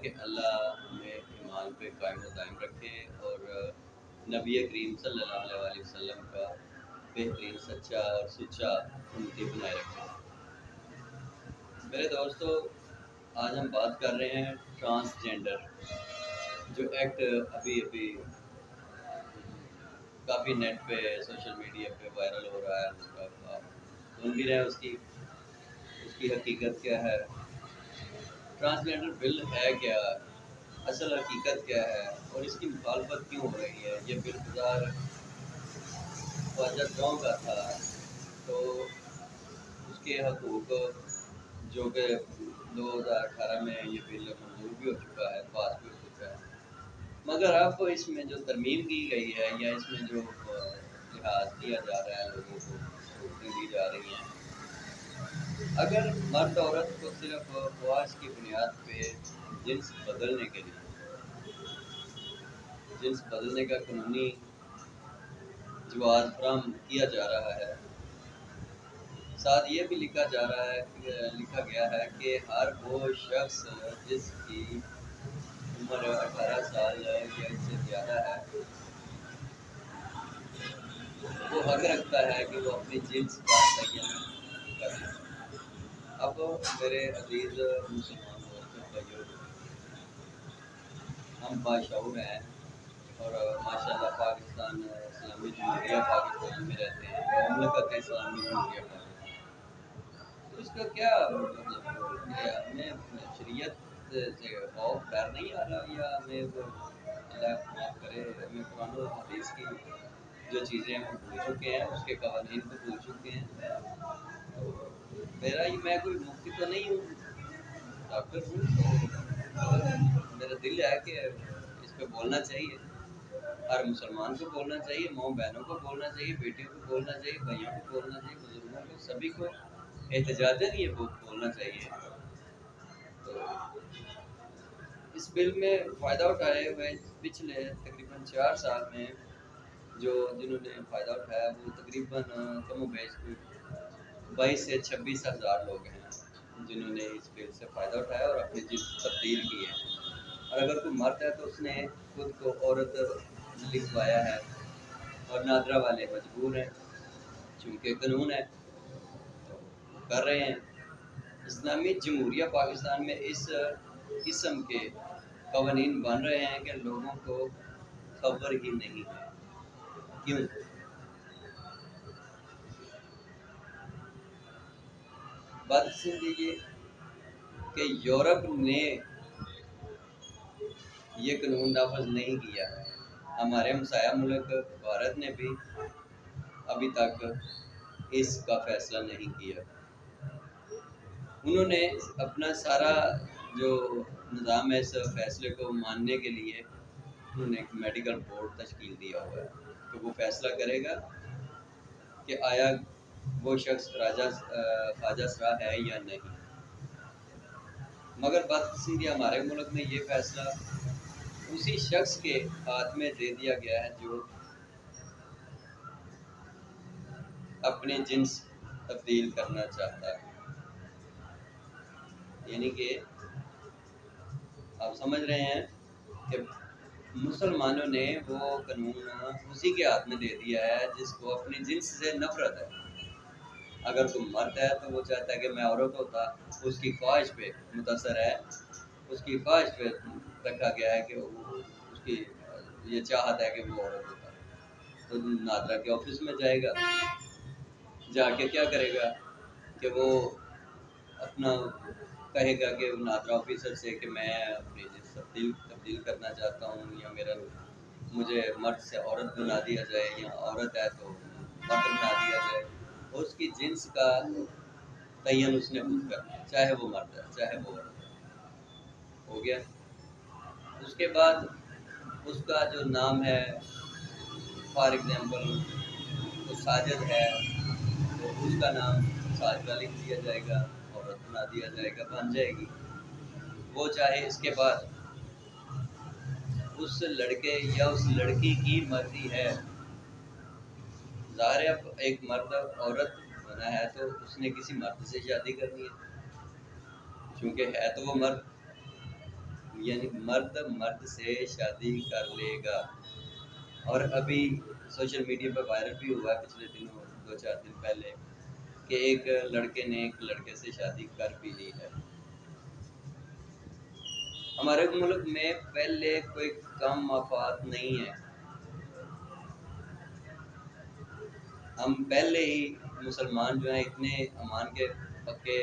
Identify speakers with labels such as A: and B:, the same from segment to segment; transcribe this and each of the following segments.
A: کہ اللہ ہمیں ایمان پہ قائم و دائم رکھے اور نبی کریم صلی اللہ علیہ وسلم کا بہترین سچا اور سچا امتی بنائے رکھے۔ میرے دوستو، آج ہم بات کر رہے ہیں ٹرانسجینڈر، جو ایکٹ ابھی کافی نیٹ پہ سوشل میڈیا پہ وائرل ہو رہا ہے۔ اس کا آپ سن بھی رہے ہیں، اس کی حقیقت کیا ہے، ٹرانسجینڈر بل ہے کیا، اصل حقیقت کیا ہے اور اس کی مخالفت کیوں ہو رہی ہے۔ یہ بل خواجہ گاؤں کا تھا، تو اس کے حقوق جو کہ 2018 میں یہ بل منظور بھی ہو چکا ہے، پاس بھی ہو چکا ہے، مگر اب اس میں جو ترمیم کی گئی ہے یا اس میں جو لحاظ دیا جا رہا ہے، لوگوں کو سہولتیں دی جا رہی ہیں، اگر مرد عورت کو صرف خواہش کی بنیاد پہ جنس بدلنے کے لیے جنس بدلنے کا قانونی جواز فراہم کیا جا رہا ہے، ساتھ یہ بھی لکھا گیا ہے کہ ہر وہ شخص جس کی عمر 18 سال یا اس سے زیادہ ہے، وہ حق رکھتا ہے کہ وہ اپنی جنس کا تعین کرے۔ اب میرے عزیز مسلمان دوستوں بھائیوں، ہم باشعور ہیں اور ماشاءاللہ پاکستان اسلامی جمہوریہ پاکستان میں رہتے ہیں، مملکت اسلامی جمہوریہ پاکستان۔ تو اس کا کیا مطلب ہے؟ ہمیں شریعت سے خوف ڈر نہیں آ رہا، یا ہمیں وہ اللہ معاف کرے، ہمیں قرآن و حدیث کی جو چیزیں ہم بھول چکے ہیں، اس کے قوانین کو بھول چکے ہیں؟ میں کوئی مفتی تو نہیں ہوں، ڈاکٹر ہوں، تو میرا دل ہے کہ اس پہ بولنا چاہیے، ہر مسلمان کو بولنا چاہیے، ماؤں بہنوں کو بولنا چاہیے، بیٹیوں کو بولنا چاہیے، بھائیوں کو بولنا چاہیے، بزرگوں کو، سبھی کو احتجاجاً یہ بولنا چاہیے۔ تو اس بل میں فائدہ اٹھائے ہوئے پچھلے تقریباً 4 سال میں جنہوں نے فائدہ اٹھایا، وہ تقریباً کم و بیش 22 سے 26 ہزار لوگ ہیں جنہوں نے اس بل سے فائدہ اٹھایا اور اپنی جنس تبدیل کی ہے۔ اور اگر کوئی مرد ہے تو اس نے خود کو عورت لکھوایا ہے، اور نادرا والے مجبور ہیں، چونکہ قانون ہے تو کر رہے ہیں۔ اسلامی جمہوریہ پاکستان میں اس قسم کے قوانین بن رہے ہیں کہ لوگوں کو خبر ہی نہیں ہے۔ کیوں؟ بات سن لیجیے کہ یورپ نے یہ قانون نافذ نہیں کیا، ہمارے ہمسایہ ملک بھارت نے بھی ابھی تک اس کا فیصلہ نہیں کیا۔ انہوں نے اپنا سارا جو نظام ہے، اس فیصلے کو ماننے کے لیے انہوں نے ایک میڈیکل بورڈ تشکیل دیا ہوا ہے کہ وہ فیصلہ کرے گا کہ آیا وہ شخص خواجہ سرا ہے یا نہیں۔ مگر بدقسمتی ہمارے ملک میں یہ فیصلہ اسی شخص کے ہاتھ میں دے دیا گیا ہے جو اپنی جنس تبدیل کرنا چاہتا ہے۔ یعنی کہ آپ سمجھ رہے ہیں کہ مسلمانوں نے وہ قانون اسی کے ہاتھ میں دے دیا ہے جس کو اپنی جنس سے نفرت ہے۔ اگر کوئی مرد ہے تو وہ چاہتا ہے کہ میں عورت ہوتا، اس کی خواہش پہ متاثر ہے، اس کی خواہش پہ رکھا گیا ہے کہ اس کی یہ چاہت ہے کہ وہ عورت ہوتا، تو نادرا کے آفس میں جائے گا، جا کے کیا کرے گا کہ وہ اپنا کہے گا کہ نادرا آفیسر سے کہ میں اپنی جنس تبدیل کرنا چاہتا ہوں، یا مجھے مرد سے عورت بنا دیا جائے، یا عورت ہے تو مرد بنا دیا جائے۔ اس کی جنس کا تعین اس نے خود کرنا، چاہے وہ مرد ہے چاہے وہ عورت ہے۔ ہو گیا۔ اس کے بعد اس کا جو نام ہے، فار ایگزامپل وہ ساجد ہے تو اس کا نام ساجدہ لکھ دیا جائے گا، عورت بنا دیا جائے گا، بن جائے گی۔ وہ چاہے اس کے بعد اس لڑکے یا اس لڑکی کی مرضی ہے، ظاہر ہے اب ایک مرد عورت بنا ہے تو اس نے کسی مرد سے شادی کرنی ہے، چونکہ ہے تو وہ مرد، یعنی مرد مرد سے شادی کر لے گا. اور ابھی سوشل میڈیا پہ وائرل بھی ہوا ہے پچھلے دنوں 2-4 دن پہلے کہ ایک لڑکے نے ایک لڑکے سے شادی کر بھی لی ہے. ہمارے ملک میں پہلے کوئی کم مفاد نہیں ہے. ہم پہلے ہی مسلمان جو ہیں اتنے امان کے پکے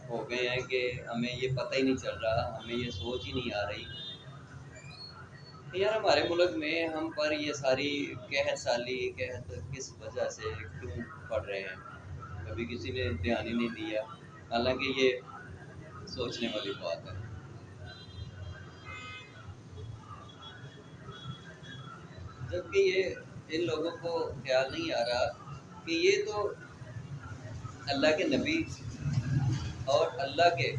A: ہو گئے ہیں کہ ہمیں یہ پتہ ہی نہیں چل رہا، ہمیں یہ سوچ ہی نہیں آ رہی کہ یار ہمارے ملک میں ہم پر یہ ساری قحط سالی قحط کس وجہ سے کیوں پڑ رہے ہیں. کبھی کسی نے دھیان ہی نہیں دیا، حالانکہ یہ سوچنے والی بات ہے. جبکہ یہ ان لوگوں کو خیال نہیں آ رہا کہ یہ تو اللہ کے نبی اور اللہ کے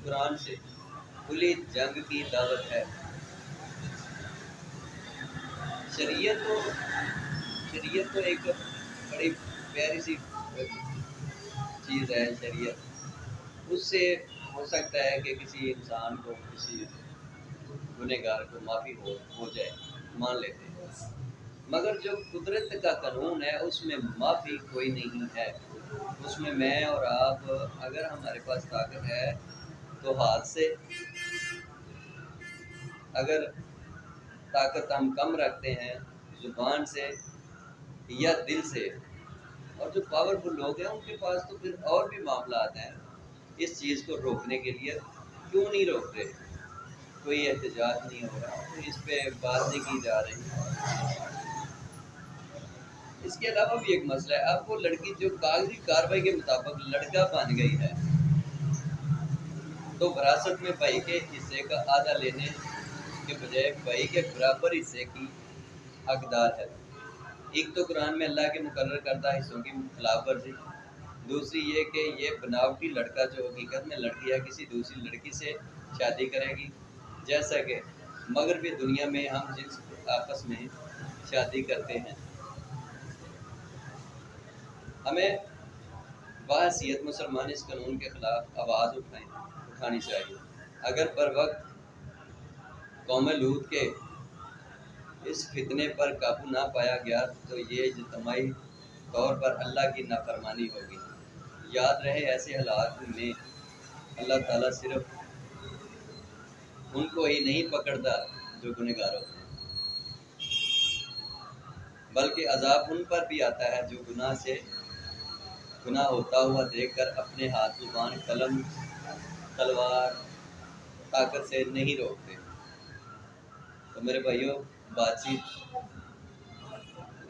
A: قرآن سے کھلی جنگ کی دعوت ہے. شریعت تو ایک بڑی پیاری سی چیز ہے. شریعت اس سے ہو سکتا ہے کہ کسی انسان کو کسی گنہگار کو معافی ہو جائے، مان لیتے ہیں. مگر جو قدرت کا قانون ہے اس میں معافی کوئی نہیں ہے. اس میں اور آپ اگر ہمارے پاس طاقت ہے تو ہاتھ سے، اگر طاقت ہم کم رکھتے ہیں زبان سے یا دل سے. اور جو پاورفل لوگ ہیں ان کے پاس تو پھر اور بھی معاملات ہیں. اس چیز کو روکنے کے لیے کیوں نہیں روکتے؟ کوئی احتجاج نہیں ہو رہا، اس پہ بات نہیں کی جا رہی. اس کے علاوہ بھی ایک مسئلہ ہے. اب وہ لڑکی جو کاغذی کارروائی کے مطابق لڑکا بن گئی ہے تو وراثت میں بھائی کے حصے کا آدھا لینے کے بجائے بھائی کے برابر حصے کی حقدار ہے. ایک تو قرآن میں اللہ کے مقرر کردہ حصوں کی خلاف ورزی، دوسری یہ کہ یہ بناوٹی لڑکا جو حقیقت میں لڑکی ہے کسی دوسری لڑکی سے شادی کرے گی. جیسا کہ مغربی دنیا میں ہم جنس آپس میں شادی کرتے ہیں. ہمیں بحیثیت مسلمان اس قانون کے خلاف آواز اٹھانی چاہیے. اگر پر وقت قوم لوط کے اس فتنے پر قابو نہ پایا گیا تو یہ اجتماعی طور پر اللہ کی نافرمانی ہوگی. یاد رہے ایسے حالات میں اللہ تعالیٰ صرف ان کو ہی نہیں پکڑتا جو گنہگار ہوتے ہیں، بلکہ عذاب ان پر بھی آتا ہے جو گناہ ہوتا ہوا دیکھ کر اپنے ہاتھ زبان قلم تلوار طاقت سے نہیں روکتے. تو میرے بھائیوں، بات چیت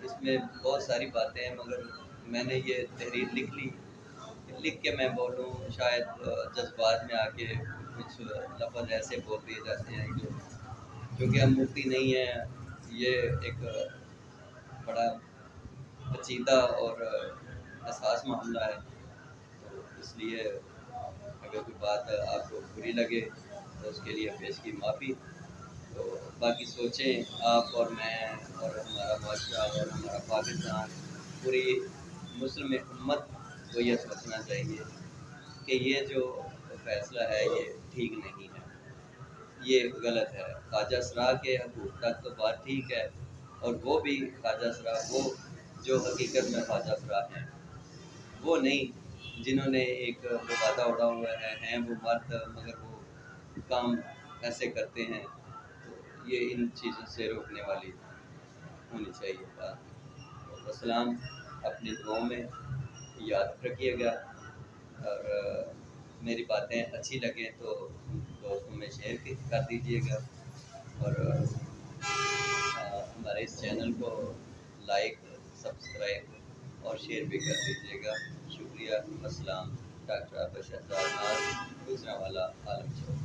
A: اس میں بہت ساری باتیں ہیں، مگر میں نے یہ تحریر لکھ کے میں بولوں شاید جذبات میں آ کے کچھ لفظ ایسے بول دیے جاتے ہیں کیونکہ ہم مفتی نہیں ہیں. یہ ایک بڑا پیچیدہ اور حساس معاملہ ہے، تو اس لیے اگر کوئی بات آپ کو بری لگے تو اس کے لیے پیش کی معافی. تو باقی سوچیں آپ اور میں اور ہمارا معاشرہ اور ہمارا پاکستان، پوری مسلم امت کو یہ سوچنا چاہیے کہ یہ جو فیصلہ ہے یہ ٹھیک نہیں ہے، یہ غلط ہے. خواجہ سرا کے حقوق تک تو بات ٹھیک ہے، اور وہ بھی خواجہ سرا وہ جو حقیقت میں خواجہ سرا ہیں، وہ نہیں جنہوں نے ایک وعدہ اڑا ہوا ہے وہ مرد مگر وہ کام ایسے کرتے ہیں. تو یہ ان چیزوں سے روکنے والی ہونی چاہیے بات. السلام، اپنی دعاؤں میں یاد رکھیے گا، اور میری باتیں اچھی لگیں تو دوستوں میں شیئر کر دیجیے گا، اور ہمارے اس چینل کو لائک، سبسکرائب اور شیئر بھی کر دیجیے گا. شکریہ. السلام. ڈاکٹر عابد شہزاد ناز، دوسرا والا عالم شو.